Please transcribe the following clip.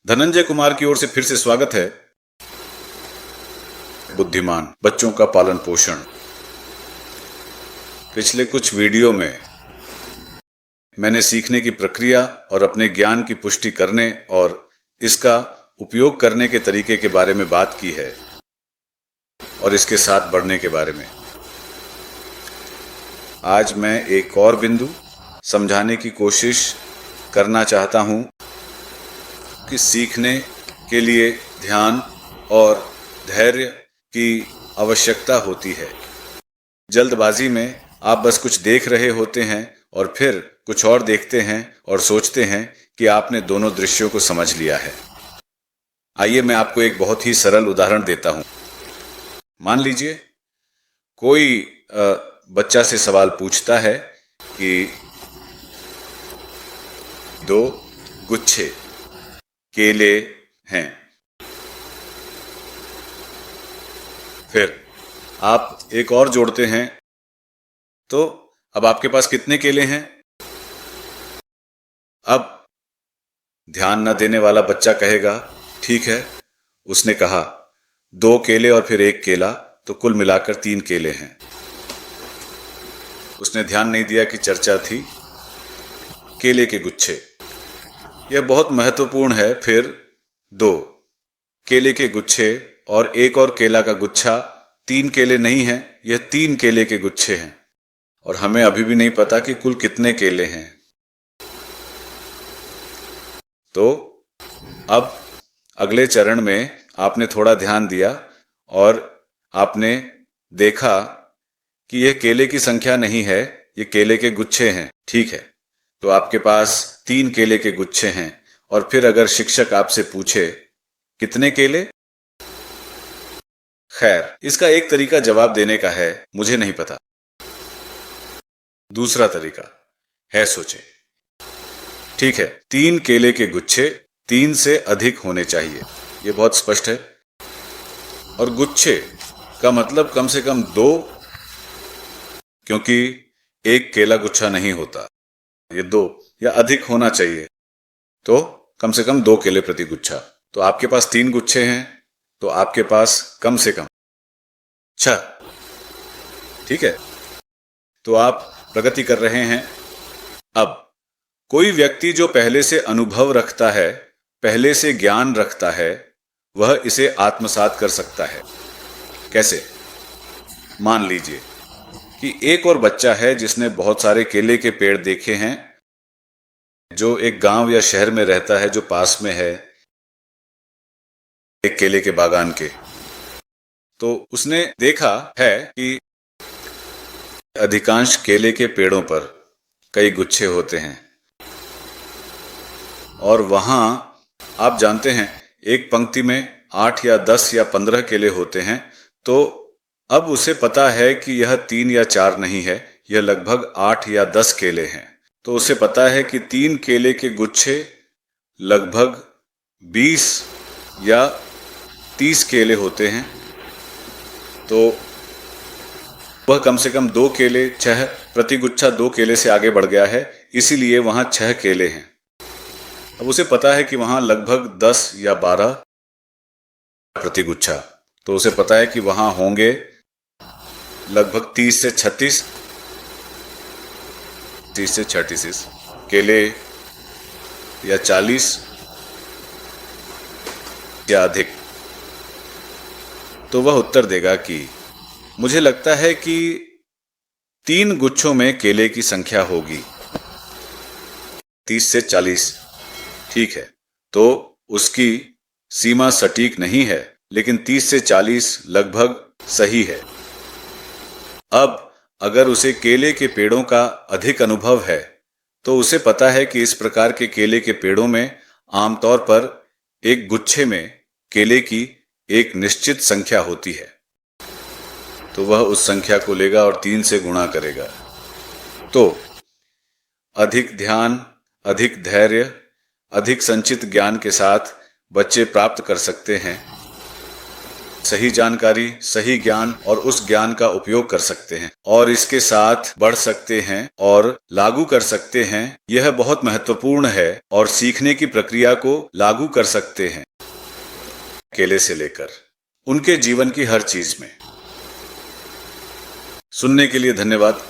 धनंजय कुमार की ओर से फिर से स्वागत है। बुद्धिमान बच्चों का पालन पोषण। पिछले कुछ वीडियो में मैंने सीखने की प्रक्रिया और अपने ज्ञान की पुष्टि करने और इसका उपयोग करने के तरीके के बारे में बात की है और इसके साथ बढ़ने के बारे में। आज मैं एक और बिंदु समझाने की कोशिश करना चाहता हूं कि सीखने के लिए ध्यान और धैर्य की आवश्यकता होती है। जल्दबाजी में आप बस कुछ देख रहे होते हैं और फिर कुछ और देखते हैं और सोचते हैं कि आपने दोनों दृश्यों को समझ लिया है। आइए मैं आपको एक बहुत ही सरल उदाहरण देता हूं। मान लीजिए कोई बच्चा से सवाल पूछता है कि दो गुच्छे केले हैं। फिर आप एक और जोड़ते हैं, तो अब आपके पास कितने केले हैं? अब ध्यान न देने वाला बच्चा कहेगा, ठीक है, उसने कहा 2 केले और फिर 1 केला, तो कुल मिलाकर 3 केले हैं। उसने ध्यान नहीं दिया कि चर्चा थी केले के गुच्छे। यह बहुत महत्वपूर्ण है। फिर 2 केले के गुच्छे और 1 और केला का गुच्छा 3 केले नहीं हैं, यह 3 केले के गुच्छे हैं और हमें अभी भी नहीं पता कि कुल कितने केले हैं। तो अब अगले चरण में आपने थोड़ा ध्यान दिया और आपने देखा कि यह केले की संख्या नहीं है, ये केले के गुच्छे हैं। ठीक है, तो आपके पास 3 केले के गुच्छे हैं और फिर अगर शिक्षक आपसे पूछे कितने केले? खैर, इसका एक तरीका जवाब देने का है, मुझे नहीं पता। दूसरा तरीका है सोचे। ठीक है, 3 केले के गुच्छे 3 से अधिक होने चाहिए, यह बहुत स्पष्ट है। और गुच्छे का मतलब कम से कम 2, क्योंकि 1 केला गुच्छा नहीं होता, ये 2 या अधिक होना चाहिए, तो कम से कम 2 केले प्रति गुच्छा। तो आपके पास 3 गुच्छे हैं, तो आपके पास कम से कम 6। ठीक है, तो आप प्रगति कर रहे हैं। अब कोई व्यक्ति जो पहले से अनुभव रखता है, पहले से ज्ञान रखता है, वह इसे आत्मसात कर सकता है। कैसे? मान लीजिए कि एक और बच्चा है जिसने बहुत सारे केले के पेड़ देखे हैं, जो एक गांव या शहर में रहता है जो पास में है एक केले के बागान के। तो उसने देखा है कि अधिकांश केले के पेड़ों पर कई गुच्छे होते हैं और वहां आप जानते हैं एक पंक्ति में 8 या 10 या 15 केले होते हैं। तो अब उसे पता है कि यह 3 या 4 नहीं है, यह लगभग 8 या 10 केले हैं। तो उसे पता है कि 3 केले के गुच्छे लगभग 20 या 30 केले होते हैं। तो वह कम से कम 2 केले, 6 प्रति गुच्छा 2 केले से आगे बढ़ गया है, इसीलिए वहां 6 केले हैं। अब उसे पता है कि वहां लगभग 10 या 12 प्रति गुच्छा, तो उसे पता है कि वहां होंगे लगभग 30 से 36 केले या 40 या अधिक। तो वह उत्तर देगा कि मुझे लगता है कि 3 गुच्छों में केले की संख्या होगी 30 से 40। ठीक है, तो उसकी सीमा सटीक नहीं है, लेकिन 30 से 40 लगभग सही है। अब अगर उसे केले के पेड़ों का अधिक अनुभव है, तो उसे पता है कि इस प्रकार के केले के पेड़ों में आमतौर पर एक गुच्छे में केले की एक निश्चित संख्या होती है। तो वह उस संख्या को लेगा और 3 से गुणा करेगा। तो अधिक ध्यान, अधिक धैर्य, अधिक संचित ज्ञान के साथ बच्चे प्राप्त कर सकते हैं सही जानकारी, सही ज्ञान और उस ज्ञान का उपयोग कर सकते हैं और इसके साथ बढ़ सकते हैं और लागू कर सकते हैं। यह बहुत महत्वपूर्ण है और सीखने की प्रक्रिया को लागू कर सकते हैं, अकेले से लेकर उनके जीवन की हर चीज में। सुनने के लिए धन्यवाद।